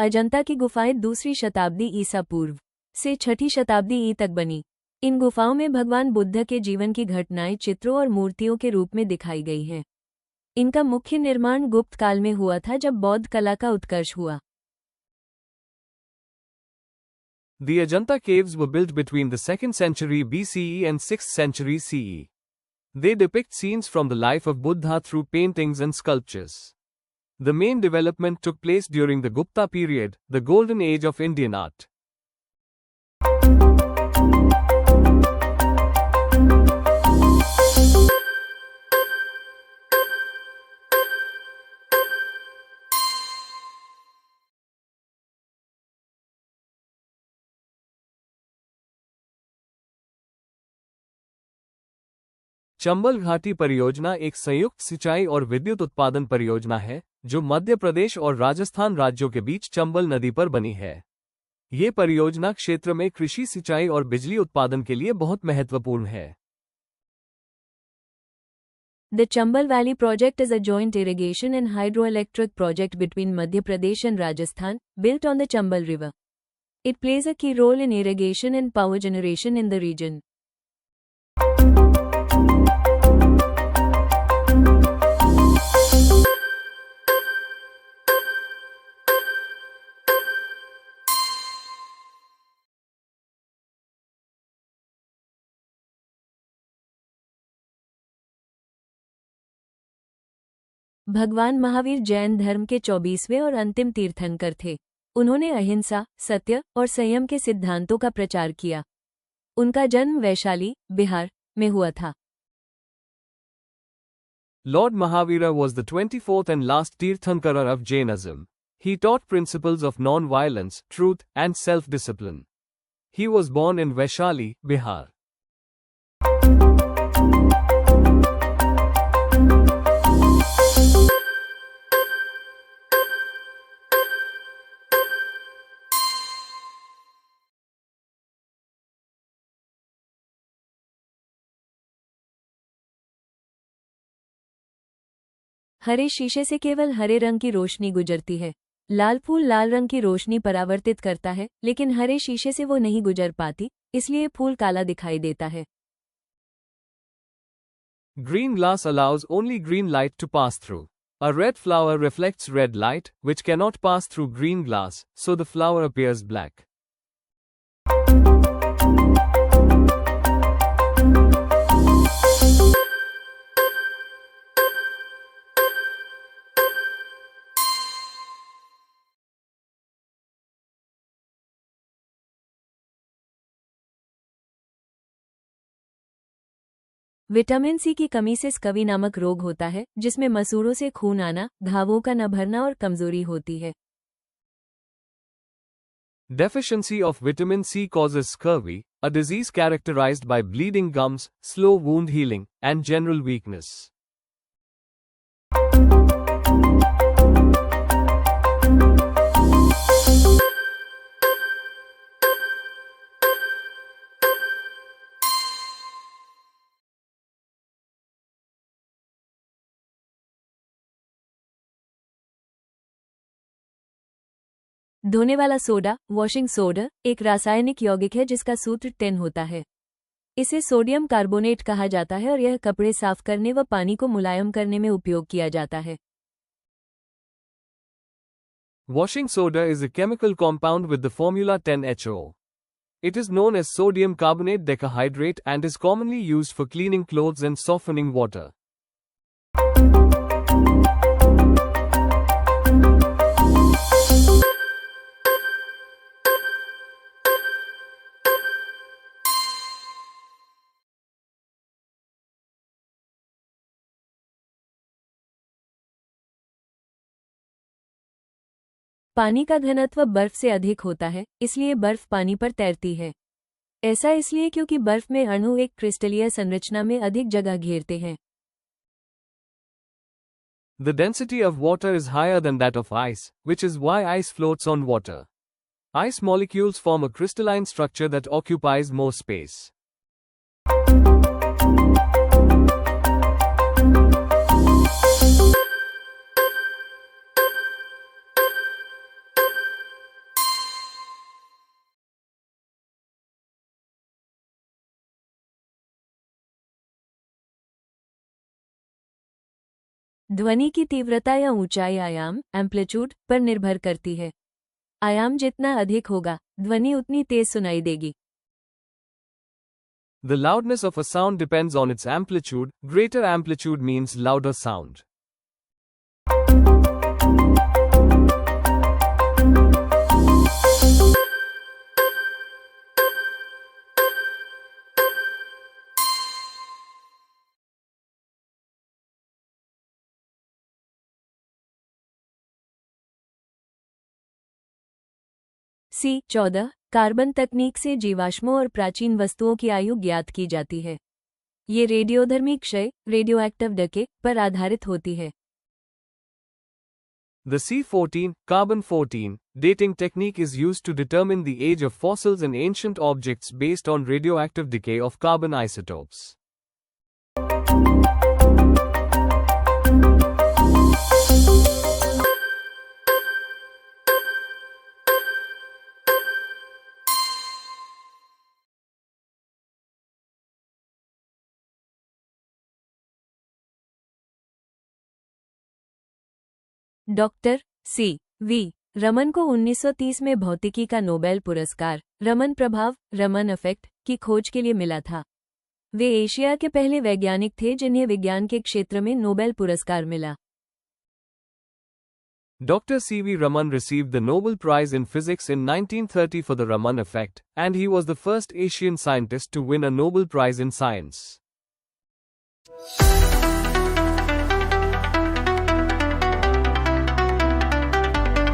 अजंता की गुफाएं दूसरी शताब्दी ईसा पूर्व से छठी शताब्दी ई तक बनी। इन गुफाओं में भगवान बुद्ध के जीवन की घटनाएं चित्रों और मूर्तियों के रूप में दिखाई गई हैं। इनका मुख्य निर्माण गुप्त काल में हुआ था, जब बौद्ध कला का उत्कर्ष हुआ। The Ajanta caves were built between the 2nd century BCE and 6th century CE. They depict scenes from the life of Buddha through paintings and sculptures. The main development took place during the Gupta period, the golden age of Indian art. Chambal घाटी परियोजना एक संयुक्त सिंचाई और विद्युत उत्पादन परियोजना है, जो मध्य प्रदेश और राजस्थान राज्यों के बीच चंबल नदी पर बनी है। ये परियोजना क्षेत्र में कृषि, सिंचाई और बिजली उत्पादन के लिए बहुत महत्वपूर्ण है। The Chambal Valley project is a joint irrigation and hydroelectric project between Madhya Pradesh and Rajasthan, built on the Chambal River. It plays a key role in irrigation and power generation in the region. भगवान महावीर जैन धर्म के 24वें और अंतिम तीर्थंकर थे। उन्होंने अहिंसा, सत्य और संयम के सिद्धांतों का प्रचार किया। उनका जन्म वैशाली, बिहार में हुआ था। Lord Mahavira was the 24th and last Tirthankara of Jainism. He taught principles of non-violence, truth, and self-discipline. He was born in Vaishali, Bihar. हरे शीशे से केवल हरे रंग की रोशनी गुजरती है। लाल फूल लाल रंग की रोशनी परावर्तित करता है, लेकिन हरे शीशे से वो नहीं गुजर पाती, इसलिए फूल काला दिखाई देता है। Green glass allows only green light to pass through. A red flower reflects red light, which cannot pass through green glass, so the flower appears black. Vitamin C की कमी से स्कवी नामक रोग होता है, जिसमें मसूड़ों से खून आना, घावों का न भरना और कमजोरी होती है। Deficiency of vitamin C causes scurvy, a disease characterized by bleeding gums, slow wound healing, and general weakness. धोने वाला सोडा, वॉशिंग सोडा, एक रासायनिक यौगिक है जिसका सूत्र 10 होता है। इसे सोडियम कार्बोनेट कहा जाता है और यह कपड़े साफ करने व पानी को मुलायम करने में उपयोग किया जाता है। Washing soda is a chemical compound with the formula 10HO. It is known as sodium carbonate decahydrate and is commonly used for cleaning clothes and softening water. पानी का घनत्व बर्फ से अधिक होता है, इसलिए बर्फ पानी पर तैरती है। ऐसा इसलिए क्योंकि बर्फ में अणु एक क्रिस्टलीय संरचना में अधिक जगह घेरते हैं। The density of water is higher than that of ice, which is why ice floats on water. Ice molecules form a crystalline structure that occupies more space. ध्वनि की तीव्रता या ऊंचाई आयाम एम्पलीट्यूड पर निर्भर करती है। आयाम जितना अधिक होगा, ध्वनि उतनी तेज सुनाई देगी। The loudness of a sound depends on its amplitude. Greater amplitude means louder sound. C14 carbon तकनीक से जीवाश्मों और प्राचीन वस्तुओं की आयु ज्ञात की जाती है। ये रेडियोधर्मी क्षय रेडियोएक्टिव डके पर आधारित होती है। The C14, carbon 14, dating technique is used to determine the age of fossils and ancient objects based on radioactive decay of carbon isotopes. Doctor C.V. Raman को 1930 में भौतिकी का नोबेल पुरस्कार रमन प्रभाव रमन इफेक्ट की खोज के लिए मिला था। वे एशिया के पहले वैज्ञानिक थे जिन्हें विज्ञान के क्षेत्र में नोबेल पुरस्कार मिला। Dr. C.V. Raman received the Nobel Prize in Physics in 1930 for the Raman effect, and he was the first Asian scientist to win a Nobel Prize in Science.